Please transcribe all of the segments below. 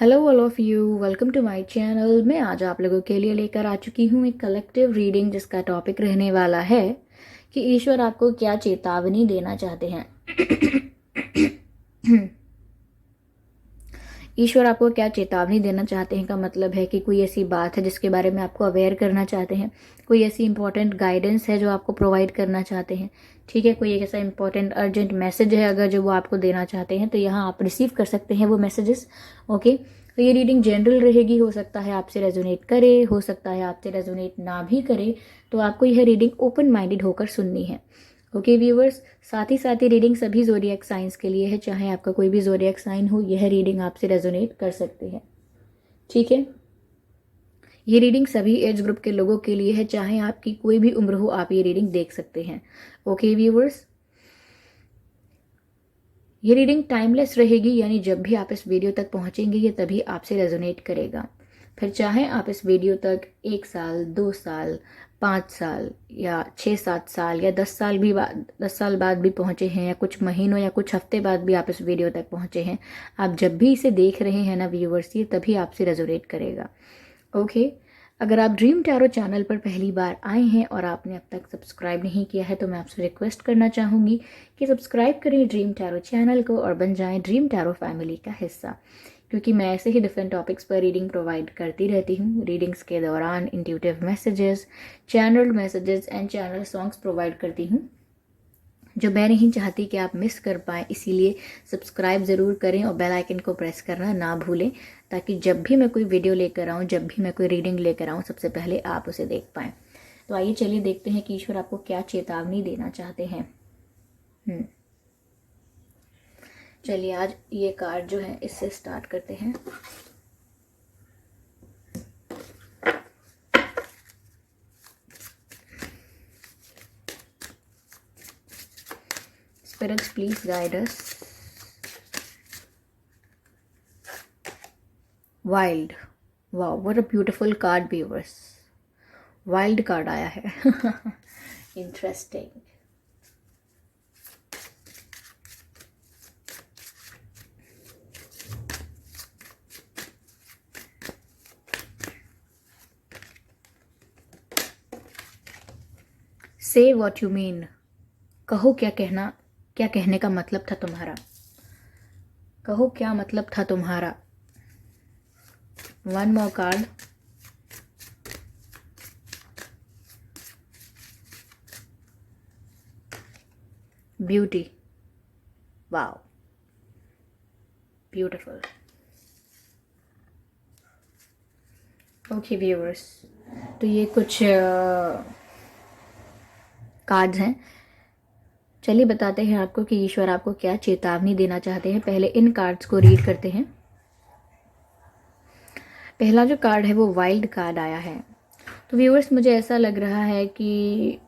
Hello all of you, welcome to my channel. मैं आज आप लोगों के लिए लेकर आ चुकी हूँ एक कलेक्टिव रीडिंग जिसका टॉपिक रहने वाला है कि ईश्वर आपको क्या चेतावनी देना चाहते हैं। ईश्वर आपको क्या चेतावनी देना चाहते हैं का मतलब है कि कोई ऐसी बात है जिसके बारे में आपको अवेयर करना चाहते हैं, कोई ऐसी इंपॉर्टेंट गाइडेंस है जो आपको प्रोवाइड करना चाहते हैं। ठीक है, कोई एक ऐसा इंपॉर्टेंट अर्जेंट मैसेज है अगर जो वो आपको देना चाहते हैं तो यहाँ आप रिसीव कर सकते हैं वो मैसेजेस। ओके, तो ये रीडिंग जनरल रहेगी, हो सकता है आपसे रेजोनेट करे, हो सकता है आपसे रेजोनेट ना भी करे, तो आपको यह रीडिंग ओपन माइंडेड होकर सुननी है। ओके व्यूवर्स, साथ ही रीडिंग सभी जोडिएक साइंस के लिए है, चाहे आपका कोई भी जोडिएक साइन हो, यह रीडिंग आपसे रेजोनेट कर सकते हैं। ठीक है, ये रीडिंग सभी एज ग्रुप के लोगों के लिए है, चाहे आपकी कोई भी उम्र हो आप ये रीडिंग देख सकते हैं। ओके व्यूवर्स, ये रीडिंग टाइमलेस रहेगी, यानी जब भी आप इस वीडियो तक पहुंचेंगे ये तभी आपसे रेजोनेट करेगा। फिर चाहे आप इस वीडियो तक 1 साल, 2 साल, 5 साल या 6-7 साल या 10 साल भी 10 साल बाद भी पहुंचे हैं, या कुछ महीनों या कुछ हफ्ते बाद भी आप इस वीडियो तक पहुंचे हैं, आप जब भी इसे देख रहे हैं ना व्यूवर्स, ये तभी आपसे रेजोनेट करेगा। ओके, अगर आप ड्रीम टैरो चैनल पर पहली बार आए हैं और आपने अब तक सब्सक्राइब नहीं किया है तो मैं आपसे रिक्वेस्ट करना चाहूँगी कि सब्सक्राइब करें ड्रीम टैरो चैनल को और बन जाएं ड्रीम टैरो फैमिली का हिस्सा, क्योंकि मैं ऐसे ही डिफरेंट टॉपिक्स पर रीडिंग प्रोवाइड करती रहती हूँ। रीडिंग्स के दौरान intuitive messages, channel messages and channel songs provide करती हूँ जो मैं नहीं चाहती कि आप मिस कर पाएँ, इसीलिए सब्सक्राइब ज़रूर करें और बेल आइकन को प्रेस करना ना भूलें, ताकि जब भी मैं कोई वीडियो लेकर आऊँ, जब भी मैं कोई रीडिंग लेकर आऊँ, सबसे पहले आप उसे देख पाएँ। तो आइए चलिए देखते हैं कि ईश्वर आपको क्या चेतावनी देना चाहते हैं। चलिए आज ये कार्ड जो है इससे स्टार्ट करते हैं। Spirits, please guide us. Wild. Wow, what a beautiful card, viewers. Wild card आया है। Interesting. Say what you mean. कहो क्या कहने का मतलब था तुम्हारा। कहो क्या मतलब था तुम्हारा। One more card. Beauty. Wow, beautiful. Okay viewers, तो ये कुछ कार्ड्स हैं। चलिए बताते हैं आपको कि ईश्वर आपको क्या चेतावनी देना चाहते हैं। पहले इन कार्ड्स को रीड करते हैं। पहला जो कार्ड है वो वाइल्ड कार्ड आया है। तो व्यूअर्स, मुझे ऐसा लग रहा है कि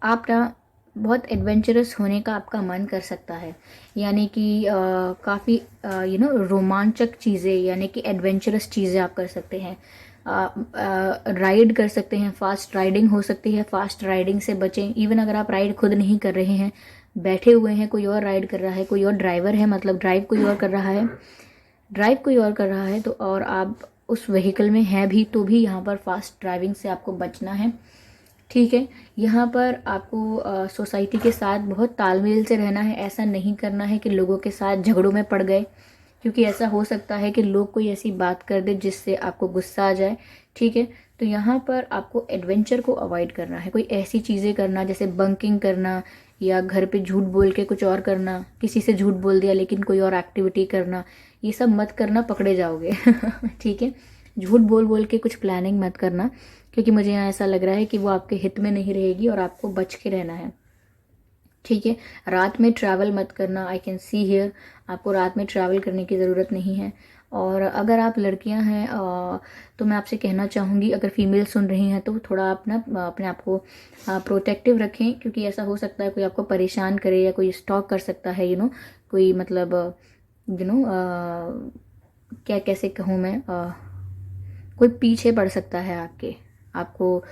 आप ना बहुत एडवेंचरस होने का आपका मन कर सकता है, यानी कि काफ़ी रोमांचक चीज़ें, यानी कि एडवेंचरस चीज़ें आप कर सकते हैं। राइड कर सकते हैं, फास्ट राइडिंग हो सकती है, फास्ट राइडिंग से बचें। इवन अगर आप राइड खुद नहीं कर रहे हैं, बैठे हुए हैं, कोई और राइड कर रहा है, कोई और ड्राइवर है, मतलब ड्राइव कोई और कर रहा है, तो और आप उस व्हीकल में हैं भी, तो भी यहाँ पर फास्ट ड्राइविंग से आपको बचना है। ठीक है, यहाँ पर आपको सोसाइटी के साथ बहुत तालमेल से रहना है। ऐसा नहीं करना है कि लोगों के साथ झगड़ों में पड़ गए, क्योंकि ऐसा हो सकता है कि लोग कोई ऐसी बात कर दे जिससे आपको गुस्सा आ जाए। ठीक है, तो यहाँ पर आपको एडवेंचर को अवॉइड करना है। कोई ऐसी चीज़ें करना जैसे बंकिंग करना, या घर पे झूठ बोल के कुछ और करना, किसी से झूठ बोल दिया लेकिन कोई और एक्टिविटी करना, ये सब मत करना, पकड़े जाओगे। ठीक है, झूठ बोल बोल के कुछ प्लानिंग मत करना, क्योंकि मुझे यहाँ ऐसा लग रहा है कि वो आपके हित में नहीं रहेगी और आपको बच के रहना है। ठीक है, रात में ट्रैवल मत करना। आई कैन सी हियर, आपको रात में ट्रैवल करने की ज़रूरत नहीं है। और अगर आप लड़कियां हैं तो मैं आपसे कहना चाहूँगी, अगर फीमेल सुन रही हैं तो थोड़ा आप ना अपने आप को प्रोटेक्टिव रखें, क्योंकि ऐसा हो सकता है कोई आपको परेशान करे या कोई स्टॉक कर सकता है, कोई मतलब क्या कैसे कहूँ मैं, कोई पीछे पड़ सकता है आपको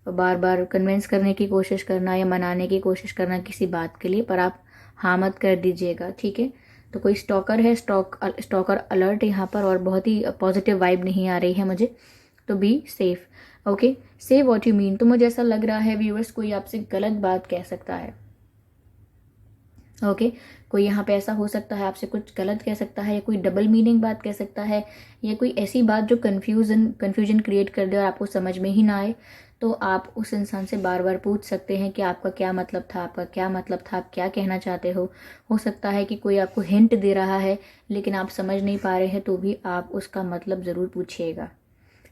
बार बार कन्विंस करने की कोशिश करना या मनाने की कोशिश करना किसी बात के लिए, पर आप हाँ मत कर दीजिएगा। ठीक है, तो कोई स्टॉकर है, स्टॉकर अलर्ट यहाँ पर, और बहुत ही पॉजिटिव वाइब नहीं आ रही है मुझे, तो बी सेफ। ओके, से व्हाट यू मीन। तो मुझे ऐसा लग रहा है व्यूअर्स कोई आपसे गलत बात कह सकता है। ओके, कोई यहाँ पे ऐसा हो सकता है आपसे कुछ गलत कह सकता है, या कोई डबल मीनिंग बात कह सकता है, या कोई ऐसी बात जो कन्फ्यूजन क्रिएट कर दे और आपको समझ में ही ना आए। तो आप उस इंसान से बार बार पूछ सकते हैं कि आपका क्या मतलब था, आपका क्या मतलब था, आप क्या कहना चाहते हो सकता है कि कोई आपको हिंट दे रहा है लेकिन आप समझ नहीं पा रहे हैं, तो भी आप उसका मतलब ज़रूर पूछिएगा।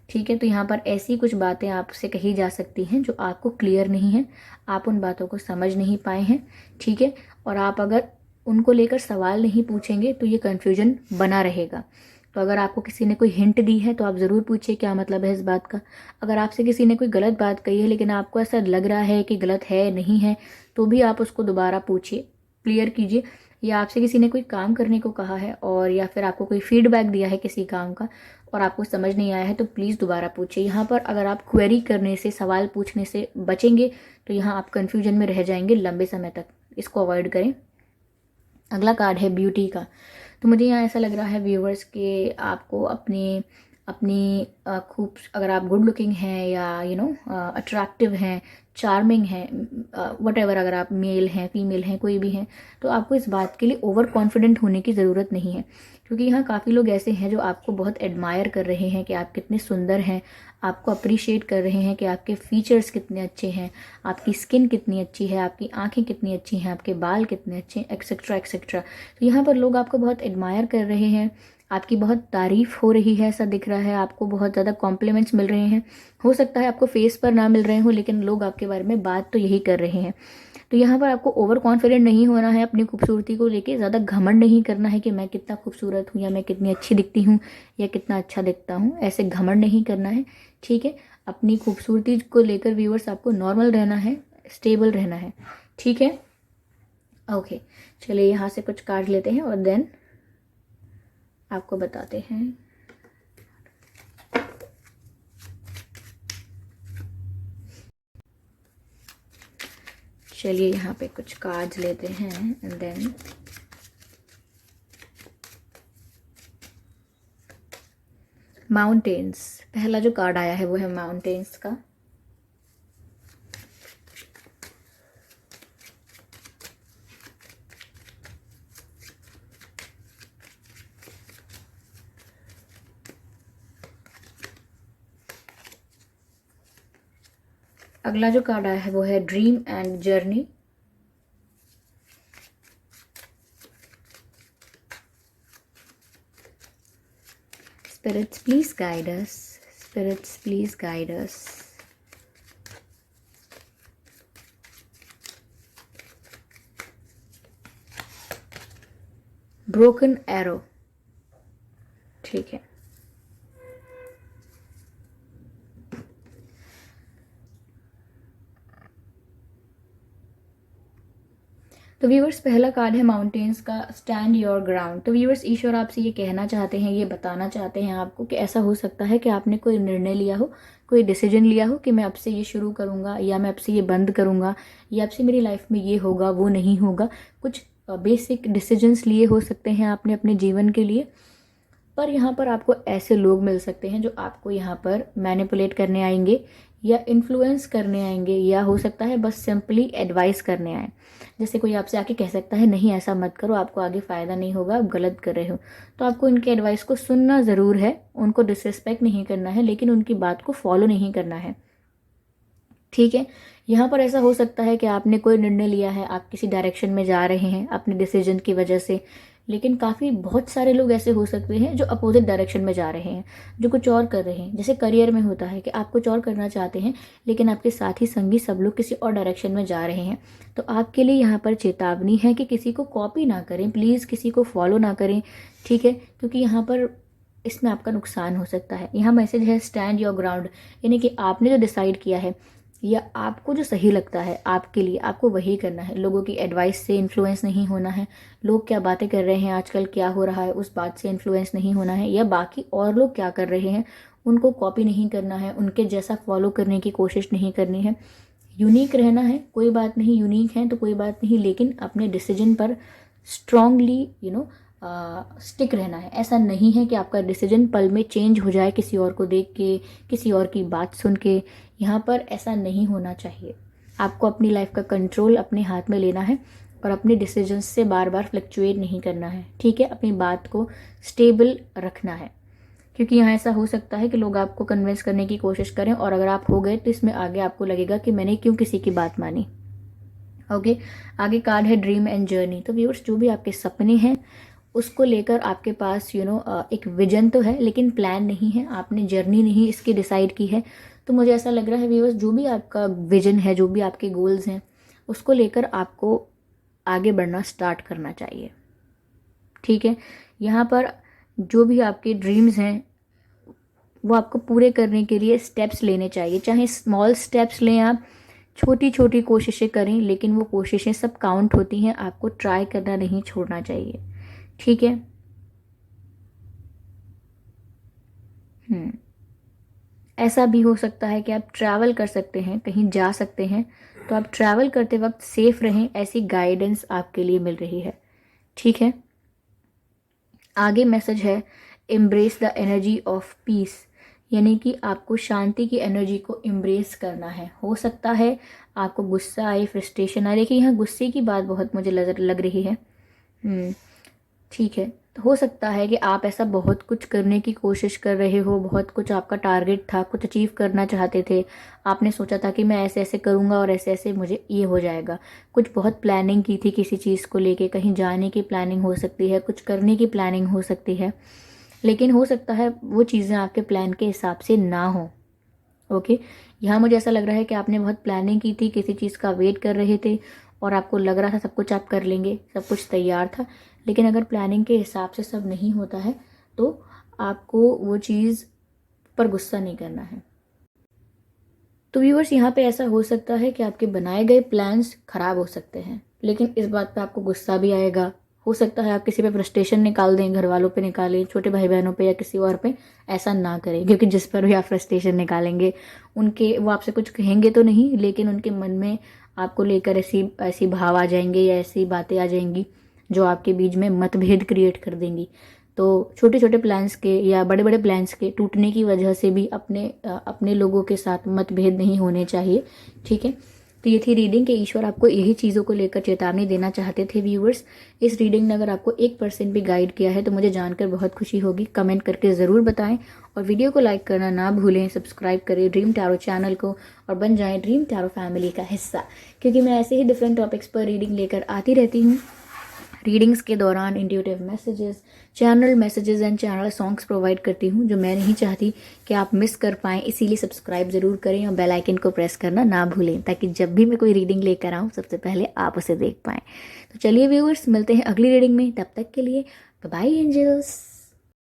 ठीक है, तो यहाँ पर ऐसी कुछ बातें आपसे कही जा सकती हैं जो आपको क्लियर नहीं है, आप उन बातों को समझ नहीं पाए हैं। ठीक है, और आप अगर उनको लेकर सवाल नहीं पूछेंगे तो ये कन्फ्यूजन बना रहेगा। तो अगर आपको किसी ने कोई हिंट दी है तो आप ज़रूर पूछिए क्या मतलब है इस बात का। अगर आपसे किसी ने कोई गलत बात कही है लेकिन आपको ऐसा लग रहा है कि गलत है नहीं है, तो भी आप उसको दोबारा पूछिए, क्लियर कीजिए। या आपसे किसी ने कोई काम करने को कहा है, और या फिर आपको कोई फीडबैक दिया है किसी काम का और आपको समझ नहीं आया है, तो प्लीज़ दोबारा पूछिए। यहाँ पर अगर आप क्वेरी करने से, सवाल पूछने से बचेंगे तो यहाँ आप कन्फ्यूजन में रह जाएंगे लंबे समय तक, इसको अवॉइड करें। अगला कार्ड है ब्यूटी का। तो मुझे यहाँ ऐसा लग रहा है व्यूवर्स कि आपको अपनी अपनी खूब, अगर आप गुड लुकिंग हैं या अट्रैक्टिव हैं, चार्मिंग हैं, वट एवर, अगर आप मेल हैं, फीमेल हैं, कोई भी हैं, तो आपको इस बात के लिए ओवर कॉन्फिडेंट होने की ज़रूरत नहीं है। क्योंकि यहाँ काफ़ी लोग ऐसे हैं जो आपको बहुत एडमायर कर रहे हैं कि आप कितने सुंदर हैं, आपको अप्रिशिएट कर रहे हैं कि आपके फीचर्स कितने अच्छे हैं, आपकी स्किन कितनी अच्छी है, आपकी आंखें कितनी अच्छी हैं, आपके बाल कितने अच्छे हैं, एक्सेट्रा एक्सेट्रा। तो यहाँ पर लोग आपको बहुत एडमायर कर रहे हैं, आपकी बहुत तारीफ हो रही है, ऐसा दिख रहा है, आपको बहुत ज़्यादा कॉम्प्लीमेंट्स मिल रहे हैं। हो सकता है आपको फेस पर ना मिल रहे हो, लेकिन लोग आपके बारे में बात तो यही कर रहे हैं। तो यहाँ पर आपको ओवर कॉन्फिडेंट नहीं होना है, अपनी खूबसूरती को लेके ज़्यादा घमंड नहीं करना है कि मैं कितना खूबसूरत हूँ, या मैं कितनी अच्छी दिखती हूँ, या कितना अच्छा दिखता हूँ, ऐसे घमंड नहीं करना है। ठीक है, अपनी खूबसूरती को लेकर व्यूअर्स आपको नॉर्मल रहना है, स्टेबल रहना है। ठीक है, ओके, चलिए यहाँ से कुछ कार्ड लेते हैं और देन आपको बताते हैं। चलिए यहाँ पे कुछ कार्ड्स लेते हैं एंड देन माउंटेन्स। पहला जो कार्ड आया है वो है माउंटेन्स का। अगला जो कार्ड आया है वो है dream and journey. Spirits, please guide us. Spirits, please guide us. Broken arrow. ठीक है, तो व्यूवर्स पहला कार्ड है माउंटेन्स का, स्टैंड योर ग्राउंड। तो व्यूवर्स ईश्वर आपसे ये कहना चाहते हैं, ये बताना चाहते हैं आपको कि ऐसा हो सकता है कि आपने कोई निर्णय लिया हो, कोई डिसीजन लिया हो कि मैं अब से ये शुरू करूँगा, या मैं अब से ये बंद करूँगा, या अब से मेरी लाइफ में ये होगा, वो नहीं होगा। कुछ बेसिक डिसीजंस लिए हो सकते हैं आपने अपने जीवन के लिए, पर यहाँ पर आपको ऐसे लोग मिल सकते हैं जो आपको यहाँ पर मैनिपुलेट करने आएंगे या इन्फ्लुएंस करने आएंगे, या हो सकता है बस सिंपली एडवाइस करने आए। जैसे कोई आपसे आके कह सकता है नहीं ऐसा मत करो, आपको आगे फ़ायदा नहीं होगा, आप गलत कर रहे हो। तो आपको उनके एडवाइस को सुनना ज़रूर है, उनको डिसरिस्पेक्ट नहीं करना है, लेकिन उनकी बात को फॉलो नहीं करना है। ठीक है, यहाँ पर ऐसा हो सकता है कि आपने कोई निर्णय लिया है, आप किसी डायरेक्शन में जा रहे हैं अपने डिसीजन की वजह से, लेकिन काफ़ी बहुत सारे लोग ऐसे हो सकते हैं जो अपोजिट डायरेक्शन में जा रहे हैं, जो कुछ और कर रहे हैं। जैसे करियर में होता है कि आप कुछ और करना चाहते हैं, लेकिन आपके साथी संगी सब लोग किसी और डायरेक्शन में जा रहे हैं। तो आपके लिए यहाँ पर चेतावनी है कि किसी को कॉपी ना करें, प्लीज़ किसी को फॉलो ना करें। ठीक है, क्योंकि यहाँ पर इसमें आपका नुकसान हो सकता है। यहाँ मैसेज है स्टैंड योर ग्राउंड, यानी कि आपने जो डिसाइड किया है या आपको जो सही लगता है आपके लिए, आपको वही करना है। लोगों की एडवाइस से इन्फ्लुएंस नहीं होना है, लोग क्या बातें कर रहे हैं आजकल, क्या हो रहा है, उस बात से इन्फ्लुएंस नहीं होना है, या बाकी और लोग क्या कर रहे हैं उनको कॉपी नहीं करना है, उनके जैसा फॉलो करने की कोशिश नहीं करनी है। यूनिक रहना है, कोई बात नहीं, यूनिक है तो कोई बात नहीं, लेकिन अपने डिसीजन पर स्ट्रांगली स्टिक रहना है। ऐसा नहीं है कि आपका डिसीजन पल में चेंज हो जाए किसी और को देख के, किसी और की बात सुन के। यहाँ पर ऐसा नहीं होना चाहिए। आपको अपनी लाइफ का कंट्रोल अपने हाथ में लेना है और अपने डिसीजंस से बार बार फ्लक्चुएट नहीं करना है, ठीक है। अपनी बात को स्टेबल रखना है, क्योंकि यहाँ ऐसा हो सकता है कि लोग आपको कन्विंस करने की कोशिश करें और अगर आप हो गए तो इसमें आगे आपको लगेगा कि मैंने क्यों किसी की बात मानी। ओके, आगे कार्ड है ड्रीम एंड जर्नी। तो व्यूअर्स, जो भी आपके सपने हैं उसको लेकर आपके पास एक विजन तो है, लेकिन प्लान नहीं है, आपने जर्नी नहीं इसकी डिसाइड की है। तो मुझे ऐसा लग रहा है व्यूअर्स, जो भी आपका विजन है, जो भी आपके गोल्स हैं, उसको लेकर आपको आगे बढ़ना स्टार्ट करना चाहिए, ठीक है। यहाँ पर जो भी आपके ड्रीम्स हैं वो आपको पूरे करने के लिए स्टेप्स लेने चाहिए, चाहे स्मॉल स्टेप्स लें आप, छोटी छोटी कोशिशें करें, लेकिन वो कोशिशें सब काउंट होती हैं। आपको ट्राई करना नहीं छोड़ना चाहिए, ठीक है। ऐसा भी हो सकता है कि आप ट्रैवल कर सकते हैं, कहीं जा सकते हैं, तो आप ट्रैवल करते वक्त सेफ रहें, ऐसी गाइडेंस आपके लिए मिल रही है, ठीक है। आगे मैसेज है embrace the energy of peace, यानी कि आपको शांति की एनर्जी को एम्ब्रेस करना है। हो सकता है आपको गुस्सा आए, फ्रस्ट्रेशन आए। देखिए, यहाँ गुस्से की बात बहुत मुझे लग रही है, ठीक है। तो हो सकता है कि आप ऐसा बहुत कुछ करने की कोशिश कर रहे हो, बहुत कुछ आपका टारगेट था, कुछ अचीव करना चाहते थे, आपने सोचा था कि मैं ऐसे ऐसे करूँगा और ऐसे ऐसे मुझे ये हो जाएगा। कुछ बहुत प्लानिंग की थी किसी चीज़ को लेके, कहीं जाने की प्लानिंग हो सकती है, कुछ करने की प्लानिंग हो सकती है, लेकिन हो सकता है वो चीज़ें आपके प्लान के हिसाब से ना हो। ओके, यहाँ मुझे ऐसा लग रहा है कि आपने बहुत प्लानिंग की थी, किसी चीज़ का वेट कर रहे थे और आपको लग रहा था सब कुछ आप कर लेंगे, सब कुछ तैयार था, लेकिन अगर प्लानिंग के हिसाब से सब नहीं होता है तो आपको वो चीज़ पर गुस्सा नहीं करना है। तो व्यूअर्स, यहाँ पे ऐसा हो सकता है कि आपके बनाए गए प्लान्स खराब हो सकते हैं, लेकिन इस बात पे आपको गुस्सा भी आएगा। हो सकता है आप किसी पे फ्रस्ट्रेशन निकाल दें, घर वालों पे निकालें, छोटे भाई बहनों पे या किसी और पे। ऐसा ना करें, क्योंकि जिस पर भी आप फ्रस्ट्रेशन निकालेंगे उनके वो आपसे कुछ कहेंगे तो नहीं, लेकिन उनके मन में आपको लेकर ऐसी ऐसी भाव आ जाएंगे या ऐसी बातें आ जाएंगी जो आपके बीच में मतभेद क्रिएट कर देंगी। तो छोटे छोटे प्लान्स के या बड़े बड़े प्लान्स के टूटने की वजह से भी अपने लोगों के साथ मतभेद नहीं होने चाहिए, ठीक है। तो ये थी रीडिंग के ईश्वर आपको यही चीज़ों को लेकर चेतावनी देना चाहते थे। व्यूअर्स, इस रीडिंग ने अगर आपको 1% भी गाइड किया है तो मुझे जानकर बहुत खुशी होगी। कमेंट करके ज़रूर बताएं और वीडियो को लाइक करना ना भूलें। सब्सक्राइब करें ड्रीम टैरो चैनल को और बन जाएं ड्रीम टैरो फैमिली का हिस्सा, क्योंकि मैं ऐसे ही डिफरेंट टॉपिक्स पर रीडिंग लेकर आती रहती हूँ। रीडिंग्स के दौरान intuitive messages, channel messages and channel songs provide करती हूँ जो मैं नहीं चाहती कि आप मिस कर पाएँ। इसीलिए सब्सक्राइब ज़रूर करें और बेल आइकन को प्रेस करना ना भूलें, ताकि जब भी मैं कोई रीडिंग लेकर आऊँ सबसे पहले आप उसे देख पाएँ। तो चलिए व्यूअर्स, मिलते हैं अगली रीडिंग में। तब तक के लिए बाय बाय एंजल्स।